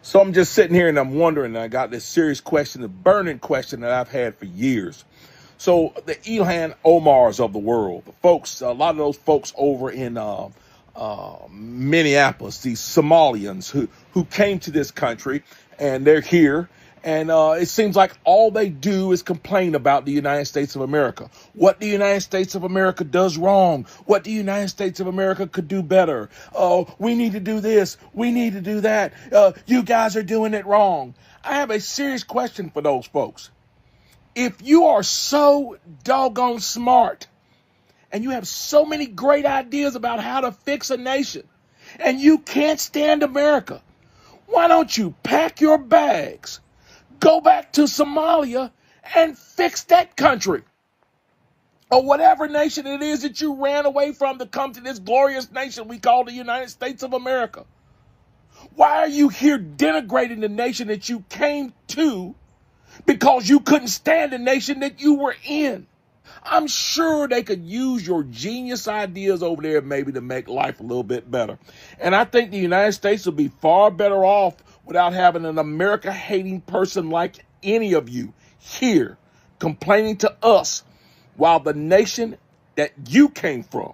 So I'm just sitting here and I'm wondering, and I got this serious question, a burning question that I've had for years. So the Ilhan Omars of the world, the folks, a lot of those folks over in Minneapolis, these Somalians who came to this country and they're here. And it seems like all they do is complain about the United States of America. What the United States of America does wrong. What the United States of America could do better. Oh, we need to do this. We need to do that. You guys are doing it wrong. I have a serious question for those folks. If you are so doggone smart and you have so many great ideas about how to fix a nation and you can't stand America, why don't you pack your bags, go back to Somalia and fix that country? Or whatever nation it is that you ran away from to come to this glorious nation we call the United States of America. Why are you here denigrating the nation that you came to because you couldn't stand the nation that you were in? I'm sure they could use your genius ideas over there maybe to make life a little bit better. And I think the United States would be far better off without having an America-hating person like any of you here complaining to us while the nation that you came from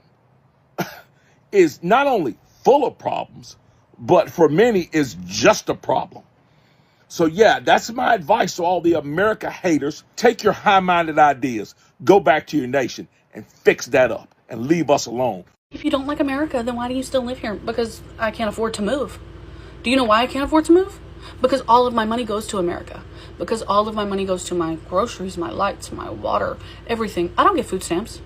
is not only full of problems, but for many is just a problem. So yeah, that's my advice to all the America haters. Take your high-minded ideas, go back to your nation and fix that up and leave us alone. If you don't like America, then why do you still live here? Because I can't afford to move. Do you know why I can't afford to move? Because all of my money goes to America. Because all of my money goes to my groceries, my lights, my water, everything. I don't get food stamps.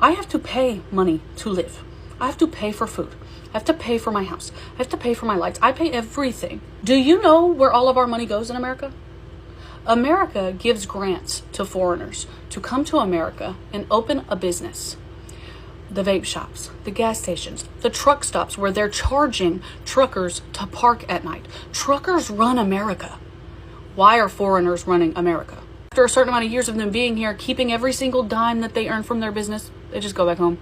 I have to pay money to live. I have to pay for food. I have to pay for my house. I have to pay for my lights. I pay everything. Do you know where all of our money goes in America? America gives grants to foreigners to come to America and open a business. The vape shops, the gas stations, the truck stops where they're charging truckers to park at night. Truckers run America. Why are foreigners running America? After a certain amount of years of them being here, keeping every single dime that they earn from their business, they just go back home,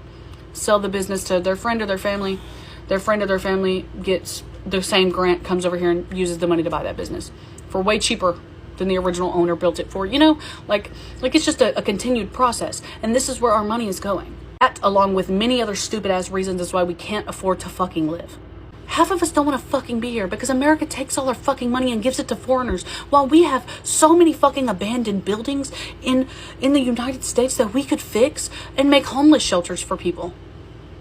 sell the business to their friend or their family. Their friend or their family gets the same grant, comes over here and uses the money to buy that business for way cheaper than the original owner built it for. You know, like it's just a continued process. And this is where our money is going. That, along with many other stupid ass reasons, is why we can't afford to fucking live. Half of us don't want to fucking be here because America takes all our fucking money and gives it to foreigners, while we have so many fucking abandoned buildings in the United States that we could fix and make homeless shelters for people.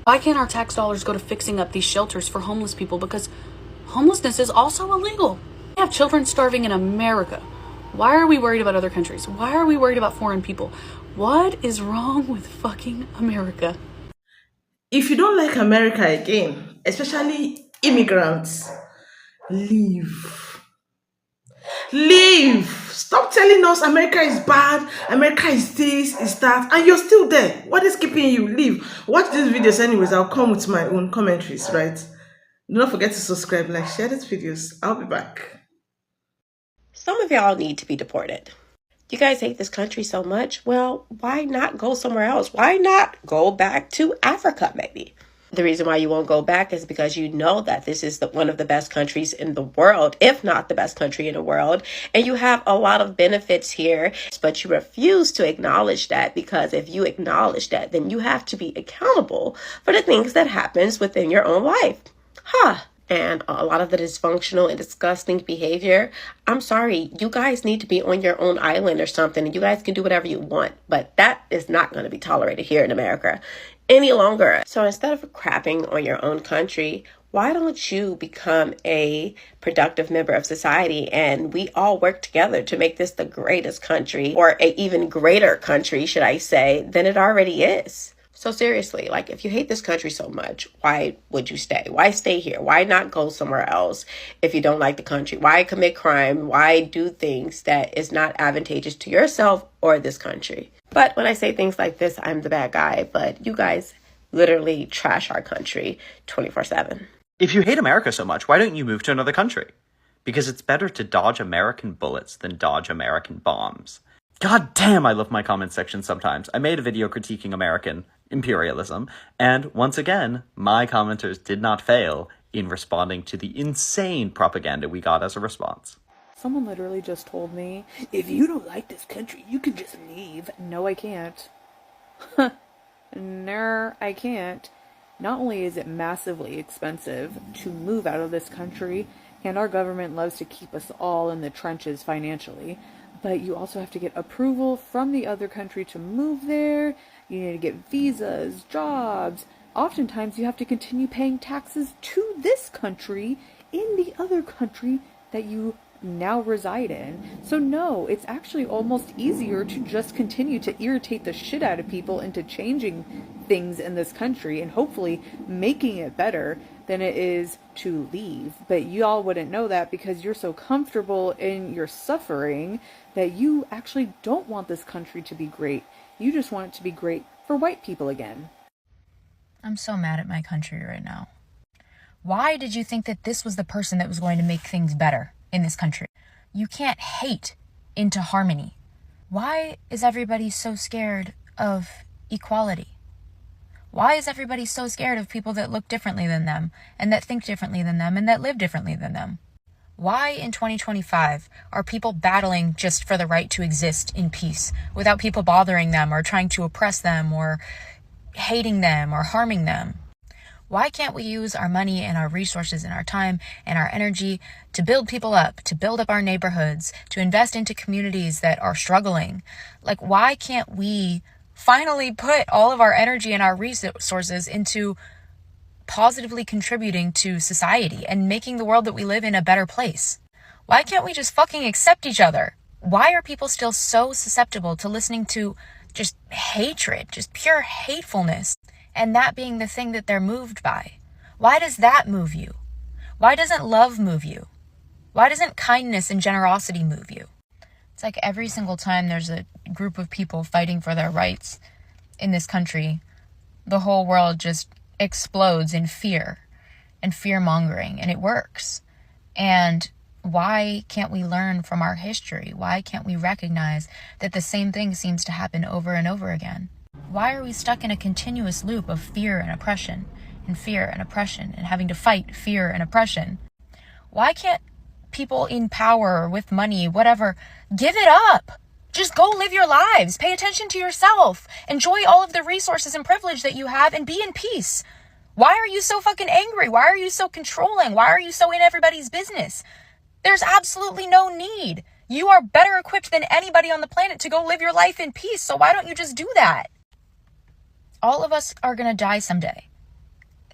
Why can't our tax dollars go to fixing up these shelters for homeless people? Because homelessness is also illegal. We have children starving in America. Why are we worried about other countries? Why are we worried about foreign people? What is wrong with fucking America? If you don't like America again, especially immigrants, leave. Leave. Stop telling us America is bad, America is this, is that, and you're still there. What is keeping you? Leave. Watch these videos anyways. I'll come with my own commentaries, right? Do not forget to subscribe, like, share these videos. I'll be back. Some of y'all need to be deported. You guys hate this country so much. Well, why not go somewhere else? Why not go back to Africa, maybe? The reason why you won't go back is because you know that this is one of the best countries in the world, if not the best country in the world. And you have a lot of benefits here, but you refuse to acknowledge that, because if you acknowledge that, then you have to be accountable for the things that happens within your own life. And a lot of the dysfunctional and disgusting behavior, I'm sorry, you guys need to be on your own island or something, and you guys can do whatever you want, but that is not going to be tolerated here in America any longer. So instead of crapping on your own country, why don't you become a productive member of society and we all work together to make this the greatest country, or an even greater country, should I say, than it already is? So seriously, like, if you hate this country so much, why would you stay? Why stay here? Why not go somewhere else if you don't like the country? Why commit crime? Why do things that is not advantageous to yourself or this country? But when I say things like this, I'm the bad guy. But you guys literally trash our country 24/7. If you hate America so much, why don't you move to another country? Because it's better to dodge American bullets than dodge American bombs. God damn, I love my comment section sometimes. I made a video critiquing American imperialism, and once again, my commenters did not fail in responding to the insane propaganda we got as a response. Someone literally just told me, if you don't like this country, you can just leave. No, I can't. No, I can't. Not only is it massively expensive to move out of this country, and our government loves to keep us all in the trenches financially, but you also have to get approval from the other country to move there. You need to get visas, jobs. Oftentimes you have to continue paying taxes to this country in the other country that you now reside in. So no, it's actually almost easier to just continue to irritate the shit out of people into changing things in this country and hopefully making it better than it is to leave. But y'all wouldn't know that because you're so comfortable in your suffering that you actually don't want this country to be great. You just want it to be great for white people again. I'm so mad at my country right now. Why did you think that this was the person that was going to make things better in this country? You can't hate into harmony. Why is everybody so scared of equality? Why is everybody so scared of people that look differently than them and that think differently than them and that live differently than them? Why in 2025 are people battling just for the right to exist in peace without people bothering them or trying to oppress them or hating them or harming them? Why can't we use our money and our resources and our time and our energy to build people up, to build up our neighborhoods, to invest into communities that are struggling? Like, why can't we finally put all of our energy and our resources into positively contributing to society and making the world that we live in a better place? Why can't we just fucking accept each other? Why are people still so susceptible to listening to just hatred, just pure hatefulness, and that being the thing that they're moved by? Why does that move you? Why doesn't love move you? Why doesn't kindness and generosity move you? It's like every single time there's a group of people fighting for their rights in this country, the whole world just explodes in fear and fear-mongering, and it works. And why can't we learn from our history? Why can't we recognize that the same thing seems to happen over and over again? Why are we stuck in a continuous loop of fear and oppression and fear and oppression and having to fight fear and oppression? Why can't people in power, with money, whatever, give it up? Just go live your lives. Pay attention to yourself. Enjoy all of the resources and privilege that you have and be in peace. Why are you so fucking angry? Why are you so controlling? Why are you so in everybody's business? There's absolutely no need. You are better equipped than anybody on the planet to go live your life in peace. So why don't you just do that? All of us are going to die someday.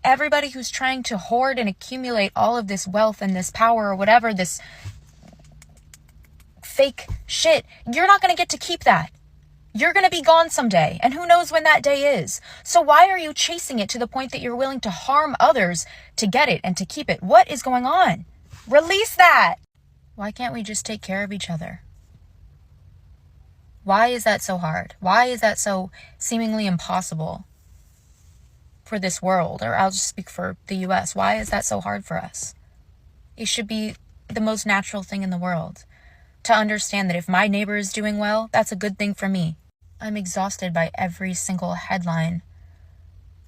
Everybody who's trying to hoard and accumulate all of this wealth and this power or whatever, this fake shit, you're not going to get to keep that. You're going to be gone someday, and who knows when that day is. So why are you chasing it to the point that you're willing to harm others to get it and to keep it? What is going on? Release that. Why can't we just take care of each other? Why is that so hard? Why is that so seemingly impossible for this world? Or I'll just speak for the US. Why is that so hard for us? It should be the most natural thing in the world to understand that if my neighbor is doing well, that's a good thing for me. I'm exhausted by every single headline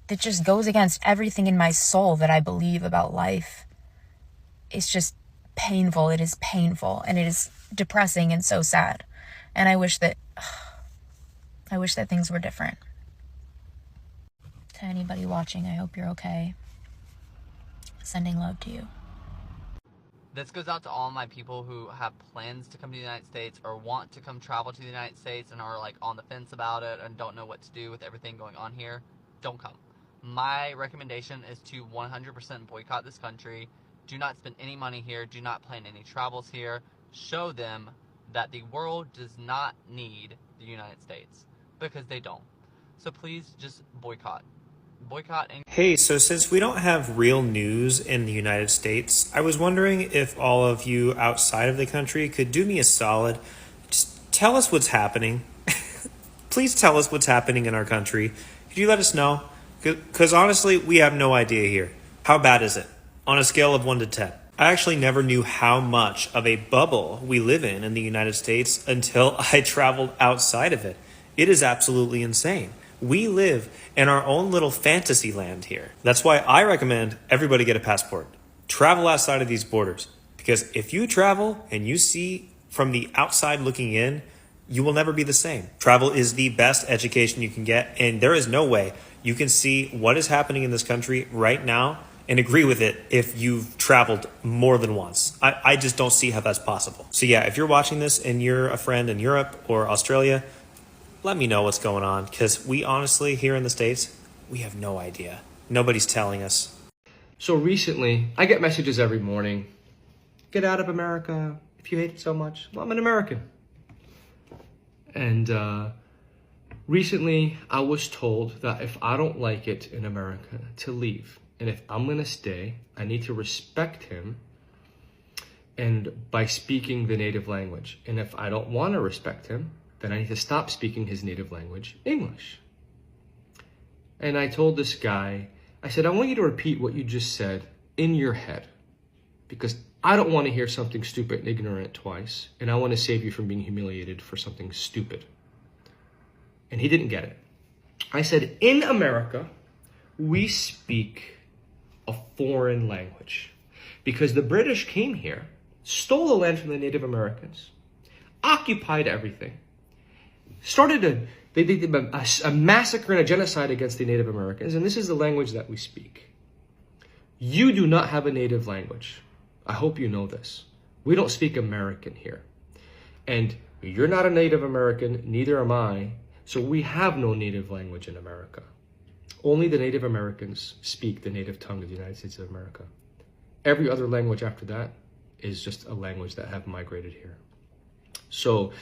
that just goes against everything in my soul that I believe about life. It's just painful. It is painful, and it is depressing and so sad. And I wish that things were different. To anybody watching, I hope you're okay. Sending love to you. This goes out to all my people who have plans to come to the United States or want to come travel to the United States and are like on the fence about it and don't know what to do with everything going on here. Don't come. My recommendation is to 100% boycott this country. Do not spend any money here. Do not plan any travels here. Show them that the world does not need the United States, because they don't. So please just boycott. Boycott and... Hey, so since we don't have real news in the United States, I was wondering if all of you outside of the country could do me a solid. Just tell us what's happening. Please tell us what's happening in our country. Could you let us know? Because honestly, we have no idea here. How bad is it? On a scale of 1 to 10. I actually never knew how much of a bubble we live in the United States until I traveled outside of it. It is absolutely insane. We live in our own little fantasy land here. That's why I recommend everybody get a passport. travel outside of these borders. Because if you travel and you see from the outside looking in, you will never be the same. Travel is the best education you can get, and there is no way you can see what is happening in this country right now and agree with it if you've traveled more than once. I just don't see how that's possible. So yeah, if you're watching this and you're a friend in Europe or Australia, let me know what's going on, because we honestly, here in the States, we have no idea. Nobody's telling us. So recently, I get messages every morning. Get out of America if you hate it so much. Well, I'm an American. And recently, I was told that if I don't like it in America, to leave. And if I'm going to stay, I need to respect him and by speaking the native language. And if I don't want to respect him, then I need to stop speaking his native language, English. And I told this guy, I said, I want you to repeat what you just said in your head, because I don't want to hear something stupid and ignorant twice, and I want to save you from being humiliated for something stupid. And he didn't get it. I said, in America, we speak a foreign language because the British came here, stole the land from the Native Americans, occupied everything, started a massacre and a genocide against the Native Americans, and this is the language that we speak. You do not have a native language. I hope you know this. We don't speak American here. And you're not a Native American, neither am I, so we have no native language in America. Only the Native Americans speak the native tongue of the United States of America. Every other language after that is just a language that have migrated here. So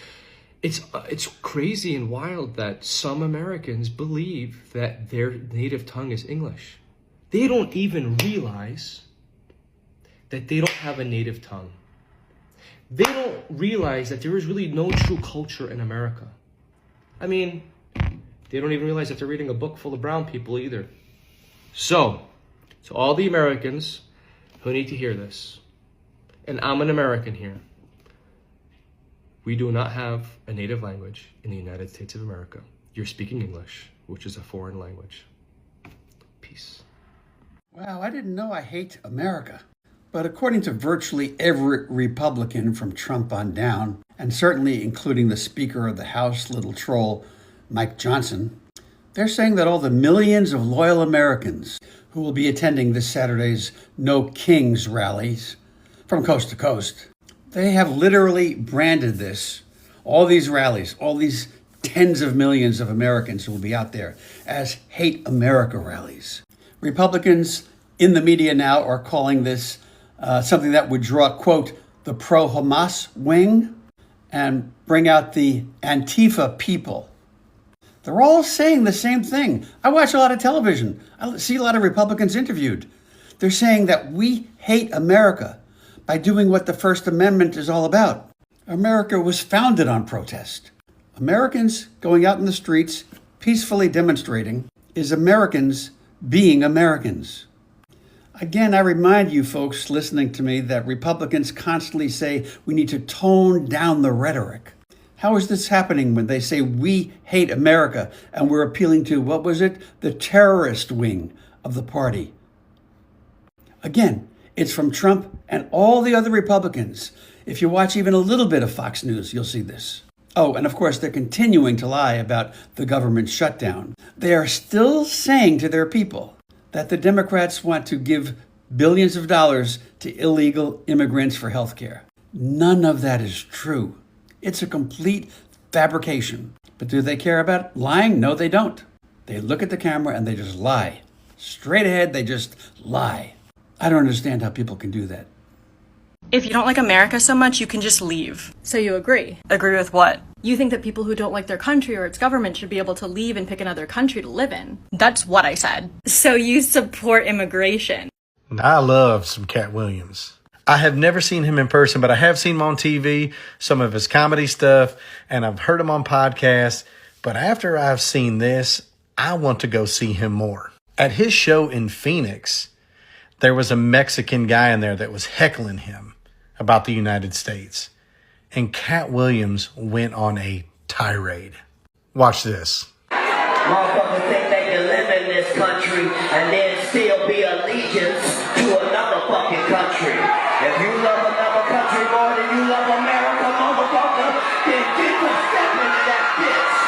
it's crazy and wild that some Americans believe that their native tongue is English. They don't even realize that they don't have a native tongue. They don't realize that there is really no true culture in America. I mean, they don't even realize that they're reading a book full of brown people either. So, to all the Americans who need to hear this, and I'm an American here, we do not have a native language in the United States of America. You're speaking English, which is a foreign language. Peace. Wow, I didn't know I hate America. But according to virtually every Republican from Trump on down, and certainly including the Speaker of the House, little troll, Mike Johnson, they're saying that all the millions of loyal Americans who will be attending this Saturday's No Kings rallies from coast to coast, they have literally branded this, all these rallies, all these tens of millions of Americans who will be out there, as Hate America rallies. Republicans in the media now are calling this something that would draw, quote, the pro-Hamas wing and bring out the Antifa people. They're all saying the same thing. I watch a lot of television. I see a lot of Republicans interviewed. They're saying that we hate America by doing what the First Amendment is all about. America was founded on protest. Americans going out in the streets, peacefully demonstrating, is Americans being Americans. Again, I remind you folks listening to me that Republicans constantly say we need to tone down the rhetoric. How is this happening when they say we hate America and we're appealing to, what was it, the terrorist wing of the party? Again, it's from Trump and all the other Republicans. If you watch even a little bit of Fox News, you'll see this. Oh, and of course, they're continuing to lie about the government shutdown. They are still saying to their people that the Democrats want to give billions of dollars to illegal immigrants for health care. None of that is true. It's a complete fabrication. But do they care about lying? No, they don't. They look at the camera and they just lie. Straight ahead, they just lie. I don't understand how people can do that. If you don't like America so much, you can just leave. So you agree? Agree with what? You think that people who don't like their country or its government should be able to leave and pick another country to live in? That's what I said. So you support immigration? I love some Cat Williams. I have never seen him in person, but I have seen him on TV, some of his comedy stuff, and I've heard him on podcasts. But after I've seen this, I want to go see him more. At his show in Phoenix, there was a Mexican guy in there that was heckling him about the United States. And Cat Williams went on a tirade. Watch this. Motherfuckers think they can live in this country and then still be allegiance to another fucking country. more than you love America, motherfucker, then get to stepping in that bitch.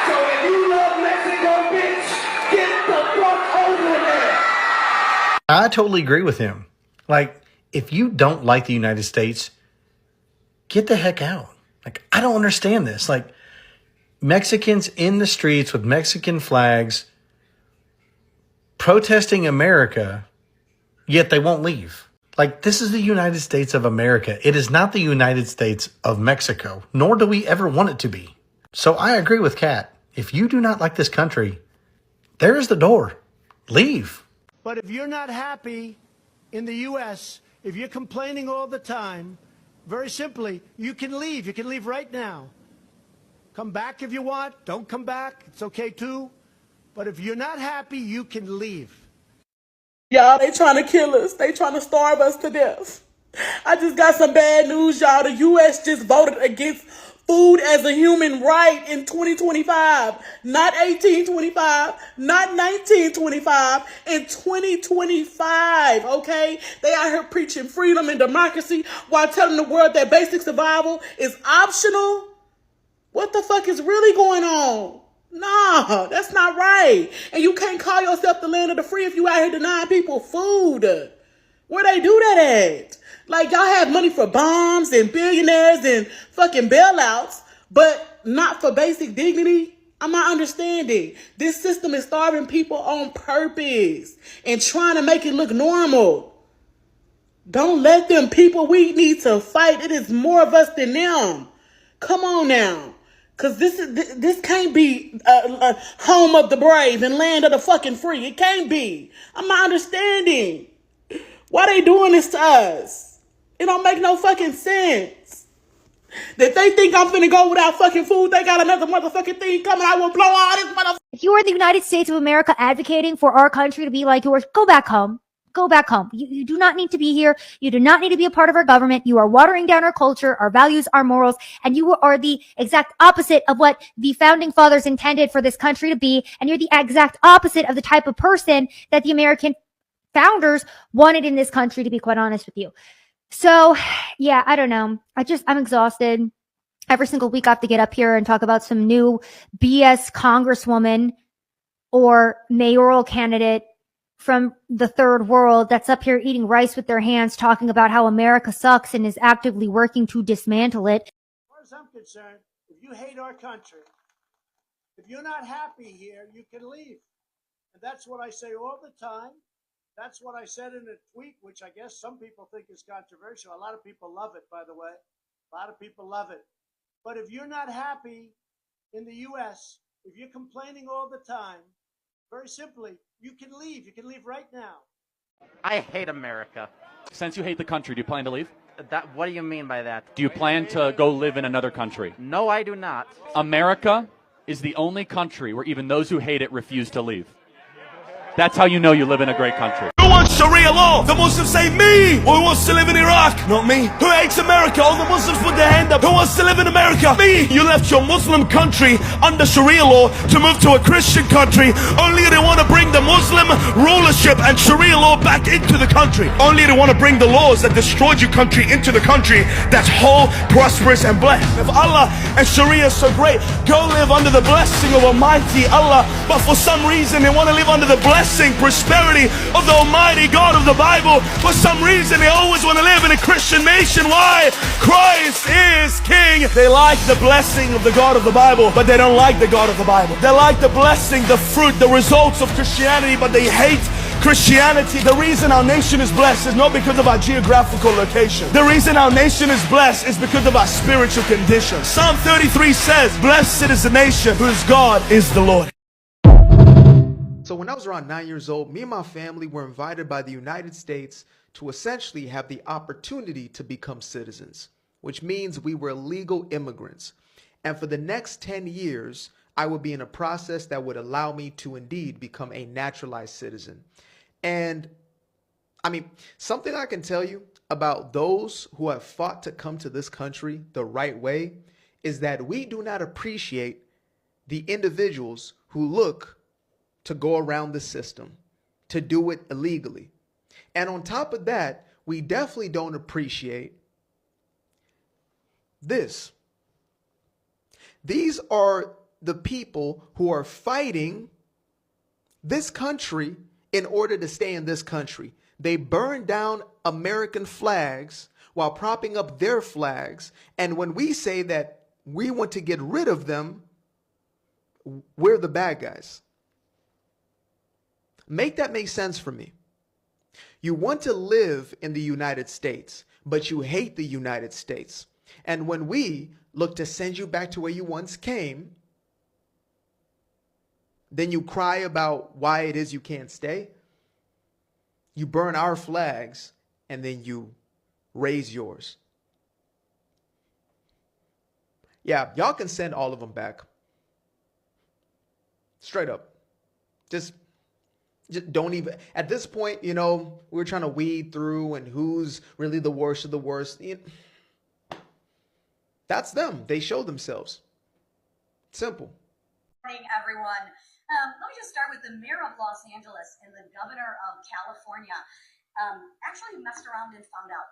So if you love Mexico, bitch, get the fuck over there. I totally agree with him. Like, if you don't like the United States, get the heck out. Like, I don't understand this. Like, Mexicans in the streets with Mexican flags protesting America, yet they won't leave. Like, this is the United States of America. It is not the United States of Mexico, nor do we ever want it to be. So I agree with Kat. If you do not like this country, there is the door. Leave. But if you're not happy in the U.S., if you're complaining all the time, very simply, you can leave. You can leave right now. Come back if you want. Don't come back. It's okay too. But if you're not happy, you can leave. Y'all, they trying to kill us. They trying to starve us to death. I just got some bad news, y'all. The U.S. just voted against food as a human right in 2025. Not 1825, not 1925, in 2025, okay? They out here preaching freedom and democracy while telling the world that basic survival is optional. What the fuck is really going on? No, that's not right. And you can't call yourself the land of the free if you out here denying people food. Where they do that at? Like, y'all have money for bombs and billionaires and fucking bailouts, but not for basic dignity? I'm not understanding. This system is starving people on purpose and trying to make it look normal. Don't let them. People, we need to fight. It is more of us than them. Come on now. Because this can't be home of the brave and land of the fucking free. It can't be. I'm not understanding. Why they doing this to us? It don't make no fucking sense. That they think I'm finna go without fucking food, they got another motherfucking thing coming. I will blow all this motherfucker. If you are in the United States of America advocating for our country to be like yours, go back home. Go back home. You do not need to be here. You do not need to be a part of our government. You are watering down our culture, our values, our morals, and you are the exact opposite of what the founding fathers intended for this country to be. And you're the exact opposite of the type of person that the American founders wanted in this country, to be quite honest with you. So, yeah, I don't know. I'm exhausted. Every single week I have to get up here and talk about some new BS congresswoman or mayoral candidate from the third world that's up here eating rice with their hands, talking about how America sucks and is actively working to dismantle it. As far as I'm concerned, if you hate our country, if you're not happy here, you can leave. And that's what I say all the time. That's what I said in a tweet, which I guess some people think is controversial. A lot of people love it, by the way. A lot of people love it. But if you're not happy in the U.S., if you're complaining all the time, very simply, you can leave. You can leave right now. I hate America. Since you hate the country, do you plan to leave? What do you mean by that? Do you plan to go live in another country? No, I do not. America is the only country where even those who hate it refuse to leave. That's how you know you live in a great country. Who wants Sharia law? The Muslims say me. Who wants to live in Iraq? Not me. Who hates America? All the Muslims put their hand up. Who wants to live in America? Me. You left your Muslim country under Sharia law to move to a Christian country. Only they want to bring the Muslim rulership and Sharia law back into the country. Only they want to bring the laws that destroyed your country into the country that's whole, prosperous, and blessed. If Allah and Sharia are so great, go live under the blessing of Almighty Allah. But for some reason, they want to live under the blessing, prosperity of the Almighty God of the Bible. For some reason, they always want to live in a Christian nation. Why? Christ is King. They like the blessing of the God of the Bible, but they don't like the God of the Bible. They like the blessing, the fruit, the results of Christianity, but they hate Christianity. The reason our nation is blessed is not because of our geographical location. The reason our nation is blessed is because of our spiritual condition. Psalm 33 says, "Blessed is the nation whose God is the Lord." So when I was around 9 years old, me and my family were invited by the United States to essentially have the opportunity to become citizens, which means we were legal immigrants. And for the next 10 years, I would be in a process that would allow me to indeed become a naturalized citizen. And I mean, something I can tell you about those who have fought to come to this country the right way is that we do not appreciate the individuals who look to go around the system, to do it illegally. And on top of that, we definitely don't appreciate this. These are the people who are fighting this country in order to stay in this country. They burn down American flags while propping up their flags. And when we say that we want to get rid of them, we're the bad guys. Make that make sense for me. You want to live in the United States, but you hate the United States. And when we look to send you back to where you once came, then you cry about why it is you can't stay. You burn our flags, and then you raise yours. Yeah, y'all can send all of them back. Straight up. Just don't even, at this point, you know, we're trying to weed through and who's really the worst of the worst. That's them. They show themselves. Simple. Good morning, everyone. Let me just start with the mayor of Los Angeles and the governor of California actually messed around and found out.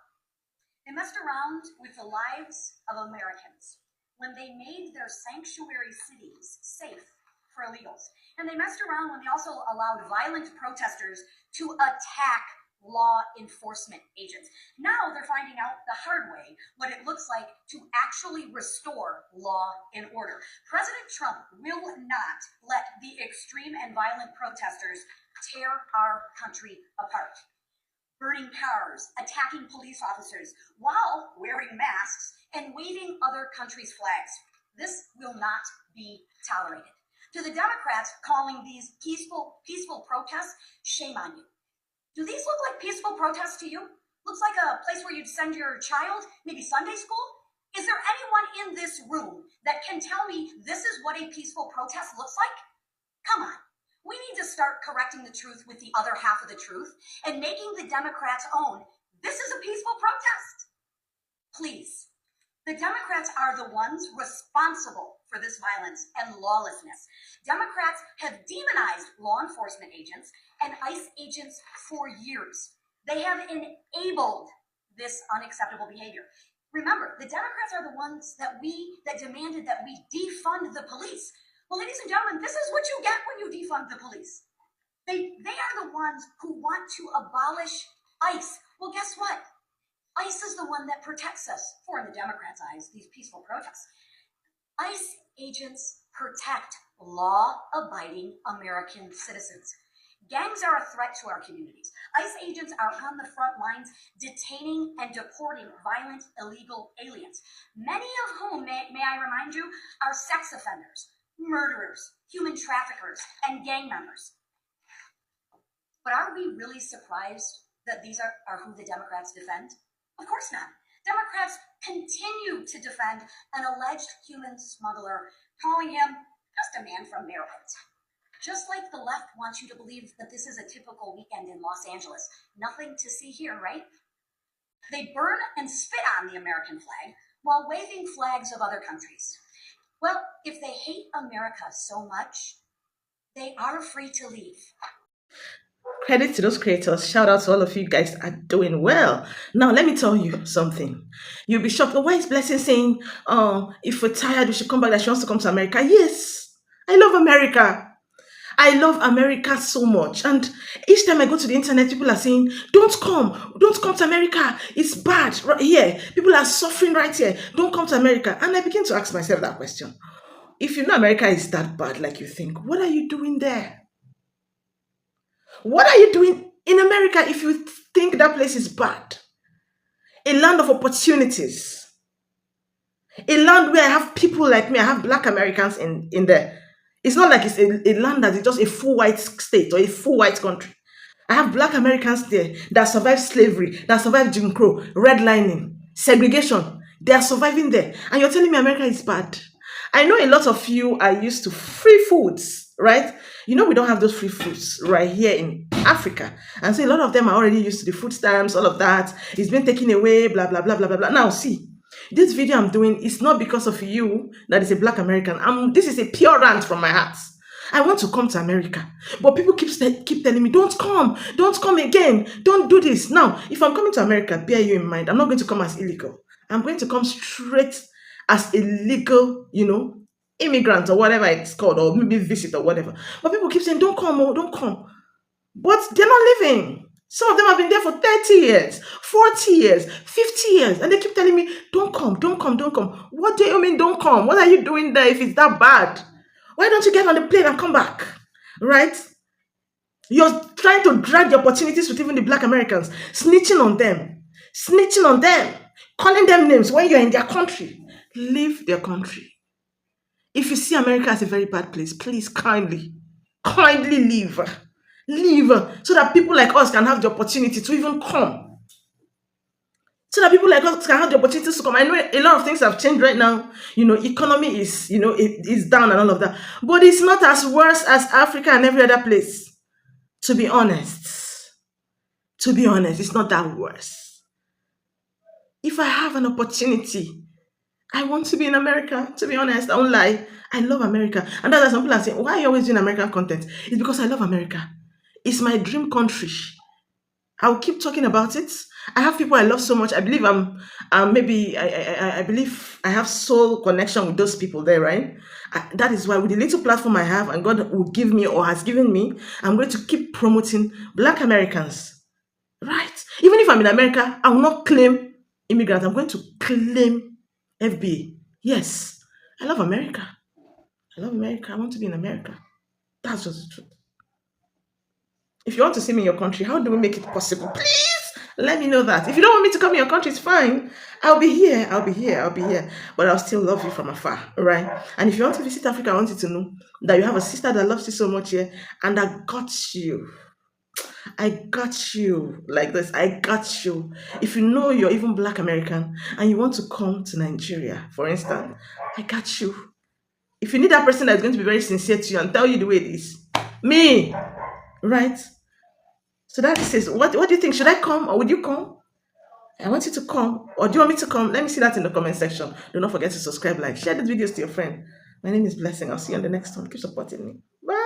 They messed around with the lives of Americans when they made their sanctuary cities safe for illegals. And they messed around when they also allowed violent protesters to attack law enforcement agents. Now they're finding out the hard way what it looks like to actually restore law and order. President Trump will not let the extreme and violent protesters tear our country apart. Burning cars, attacking police officers while wearing masks and waving other countries' flags. This will not be tolerated. To the Democrats calling these peaceful protests, shame on you. Do these look like peaceful protests to you? Looks like a place where you'd send your child, maybe Sunday school? Is there anyone in this room that can tell me this is what a peaceful protest looks like? Come on. We need to start correcting the truth with the other half of the truth and making the Democrats own this is a peaceful protest. Please. The Democrats are the ones responsible for this violence and lawlessness. Democrats have demonized law enforcement agents and ICE agents for years. They have enabled this unacceptable behavior. Remember, the Democrats are the ones that demanded that we defund the police. Well, ladies and gentlemen, this is what you get when you defund the police. They are the ones who want to abolish ICE. Well, guess what? ICE is the one that protects us, for in the Democrats' eyes, these peaceful protests. ICE agents protect law-abiding American citizens. Gangs are a threat to our communities. ICE agents are on the front lines detaining and deporting violent, illegal aliens, many of whom, may I remind you, are sex offenders, murderers, human traffickers, and gang members. But are we really surprised that these are who the Democrats defend? Of course not. Democrats continue to defend an alleged human smuggler, calling him just a man from Maryland. Just like the left wants you to believe that this is a typical weekend in Los Angeles. Nothing to see here, right? They burn and spit on the American flag while waving flags of other countries. Well, if they hate America so much, they are free to leave. Credit to those creators. Shout out to all of you guys are doing well. Now, let me tell you something. You'll be shocked. Why is Blessing saying, if we're tired, we should come back, that she wants to come to America? Yes, I love America. I love America so much. And each time I go to the internet, people are saying, don't come to America. It's bad right here. People are suffering right here. Don't come to America. And I begin to ask myself that question. If you know America is that bad like you think, what are you doing there? What are you doing in America if you think that place is bad? A land of opportunities. A land where I have people like me, I have Black Americans in there. It's not like it's a land that is just a full white state or a full white country. I have Black Americans there that survived slavery, that survived Jim Crow, redlining, segregation. They are surviving there. And you're telling me America is bad. I know a lot of you are used to free foods, right? You know we don't have those free foods right here in Africa. And so a lot of them are already used to the food stamps, all of that. It's been taken away, blah, blah, blah, blah, blah, blah. Now see, This video I'm doing is not because of you that is a black American. This is a pure rant from my heart. I want to come to America, but people keep telling me, don't come again, don't do this. Now, if I'm coming to America, bear you in mind, I'm not going to come as illegal. I'm going to come straight as a legal, immigrant or whatever it's called, or maybe visit or whatever. But people keep saying, don't come, don't come. But they're not living. Some of them have been there for 30 years, 40 years, 50 years, and they keep telling me, don't come, don't come, don't come. What do you mean, don't come? What are you doing there if it's that bad? Why don't you get on the plane and come back? Right? You're trying to drag the opportunities with even the black Americans, snitching on them, calling them names when you're in their country. Leave their country. If you see America as a very bad place, please kindly leave. Leave so that people like us can have the opportunity to even come. So that people like us can have the opportunity to come. I know a lot of things have changed right now. Economy is, it is down and all of that. But it's not as worse as Africa and every other place. To be honest, it's not that worse. If I have an opportunity, I want to be in America. To be honest, I won't lie. I love America. And that's why some people are saying, why are you always doing American content? It's because I love America. It's my dream country. I'll keep talking about it. I have people I love so much. I believe I believe I have soul connection with those people there, right? That is why with the little platform I have and God will give me or has given me, I'm going to keep promoting black Americans, right? Even if I'm in America, I will not claim immigrant. I'm going to claim FBA. Yes, I love America. I love America. I want to be in America. That's just the truth. If you want to see me in your country, how do we make it possible? Please let me know that. If you don't want me to come in your country, it's fine. I'll be here. But I'll still love you from afar, right? And if you want to visit Africa, I want you to know that you have a sister that loves you so much here, and I got you. Like this. I got you. If you know you're even black American and you want to come to Nigeria, for instance, I got you. If you need that person that's going to be very sincere to you and tell you the way it is, me, right? So that says, what do you think? Should I come or would you come? I want you to come. Or do you want me to come? Let me see that in the comment section. Do not forget to subscribe, like, share these videos to your friend. My name is Blessing. I'll see you on the next one. Keep supporting me. Bye.